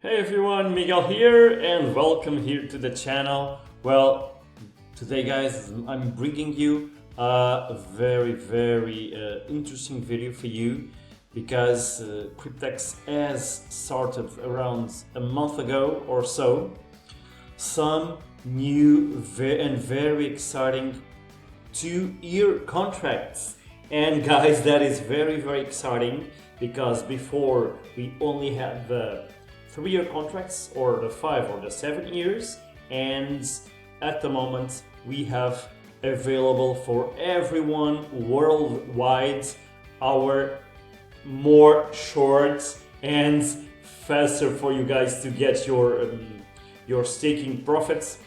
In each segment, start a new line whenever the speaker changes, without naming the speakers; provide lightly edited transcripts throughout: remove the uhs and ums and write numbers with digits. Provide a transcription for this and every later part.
Hey everyone, Miguel here and welcome here to the channel. Well, today guys, I'm bringing you a very interesting video for you because Cryptex has started around a month ago or so some new and very exciting 2-year contracts. And guys, that is very exciting because before we only had the 3-year contracts or the 5 or the 7 years, and at the moment we have available for everyone worldwide our more short and faster for you guys to get your staking profits,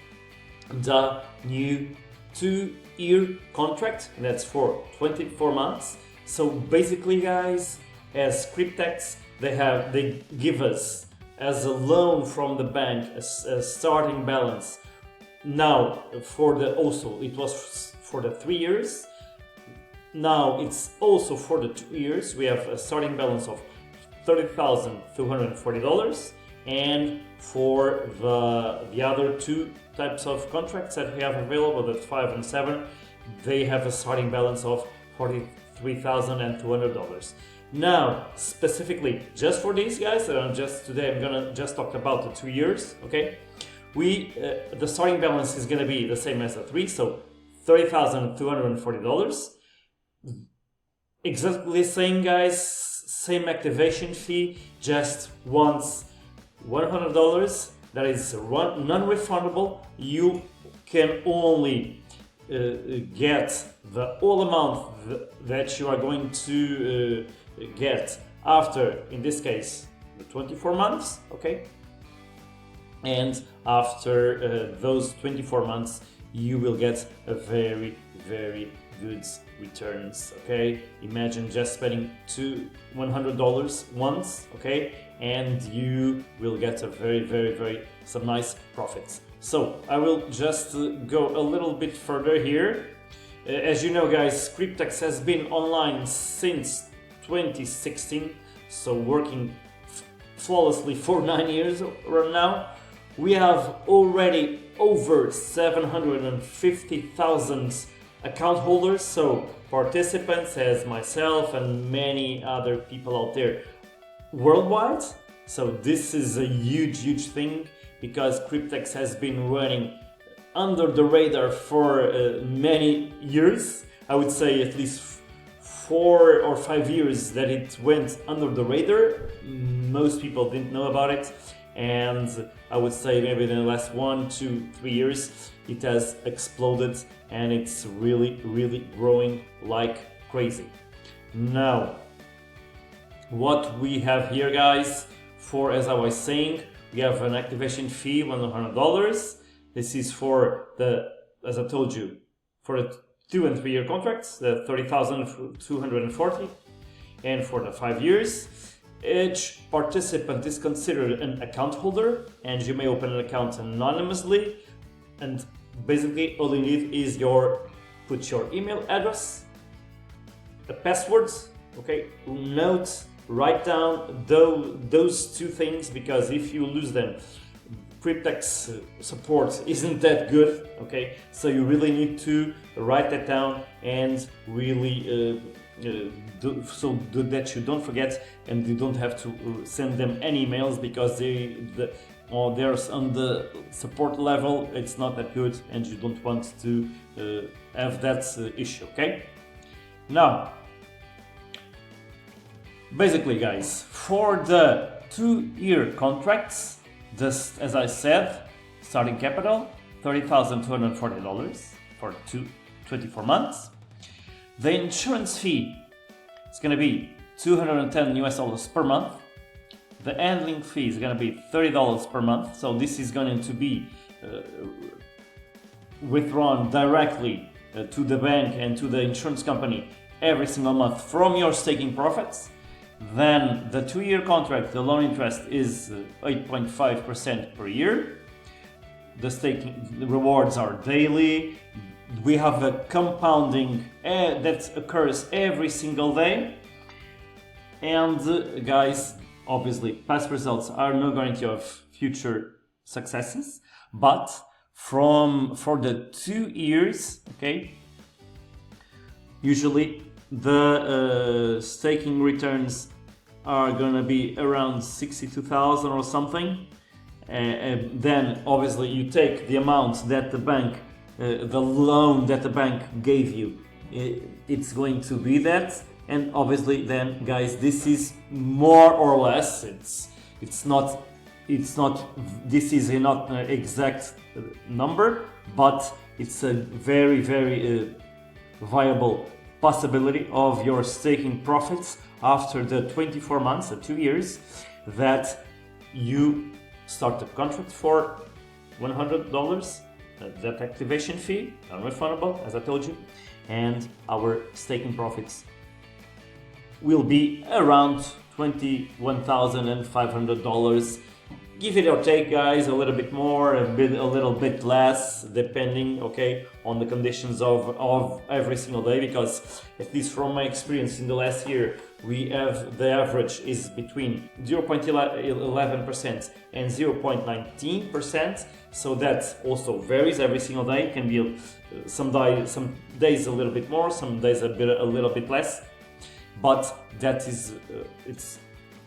the new 2-year contract that's for 24 months. So basically guys, as Cryptex, they give us as a loan from the bank a starting balance. Now for the it was for the 3 years. Now it's also for the 2 years. We have a starting balance of $30,240, and for the other two types of contracts that we have available, the 5 and 7, they have a starting balance of $43,200. Now, specifically, just for these guys, today I'm gonna just talk about the 2 years. Okay, the starting balance is gonna be the same as the 3, so $30,240. Exactly the same, guys. Same activation fee, just once $100. That is non-refundable. You can only get the whole amount that you are going to get after, in this case, the 24 months, okay? And after those 24 months, you will get a very good returns, okay? Imagine just spending $100 once, okay? And you will get a very some nice profits. So I will just go a little bit further here. As you know guys, Cryptex has been online since 2016, so working flawlessly for 9 years right now. We have already over 750,000 account holders, so participants as myself and many other people out there worldwide. So this is a huge thing because Cryptex has been running under the radar for many years. I would say at least 4 or 5 years that it went under the radar. Most people didn't know about it, and I would say maybe in the last 1, 2, 3 years it has exploded and it's really growing like crazy. Now, what we have here guys, as I was saying, we have an activation fee $100. This is for as I told you, for the 2 and 3 year contracts, the $30,240, and for the 5 years, each participant is considered an account holder, and you may open an account anonymously. And basically, all you need is put your email address, a password. Okay, write down those two things, because if you lose them, Cryptex support isn't that good, okay? So you really need to write that down and really so that you don't forget and you don't have to send them any emails, because there's on the support level it's not that good and you don't want to have that issue, okay? Now, basically guys, for the 2-year contracts, just as I said, starting capital $30,240 for 24 months. The insurance fee is going to be $210 per month. The handling fee is going to be $30 per month. So this is going to be withdrawn directly to the bank and to the insurance company every single month from your staking profits. Then the 2-year contract, the loan interest is 8.5% per year. The staking rewards are daily. We have a compounding that occurs every single day. And guys, Obviously, past results are no guarantee of future successes, but for the 2 years, okay, usually the staking returns are gonna be around 62,000 or something. And then obviously you take the amount that the bank, the loan that the bank gave you, it's going to be that. And obviously then, guys, this is more or less, it's not this is not an exact number, but it's a very viable possibility of your staking profits after the 24 months, 2 years, that you start the contract for $100, that activation fee, non-refundable, as I told you, and our staking profits will be around $21,500. Give it or take, guys, a little bit more, a little bit less, depending, okay, on the conditions of every single day, because at least from my experience in the last year, we have the average is between 0.11% and 0.19%, so that also varies every single day. It can be some days a little bit more, some days a little bit less, but that is it's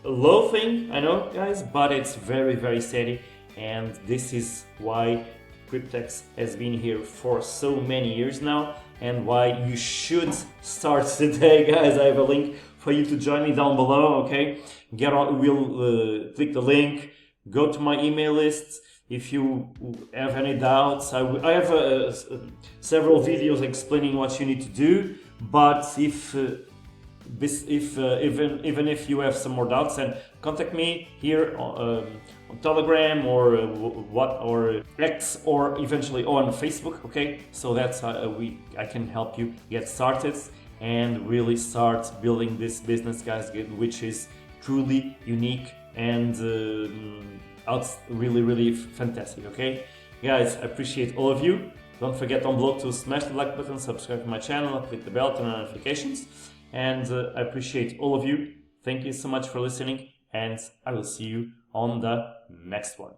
a low thing, I know, guys, but it's very steady, and this is why Cryptex has been here for so many years now, and why you should start today, guys. I have a link for you to join me down below, okay? We'll click the link, go to my email list. If you have any doubts, I have several videos explaining what you need to do, but even if you have some more doubts, then contact me here on Telegram or X, or eventually on Facebook, okay? So that's I can help you get started and really start building this business, guys, which is truly unique and really fantastic, okay? Guys, I appreciate all of you. Don't forget down below to smash the like button, subscribe to my channel, click the bell to turn on notifications. And I appreciate all of you. Thank you so much for listening, and I will see you on the next one.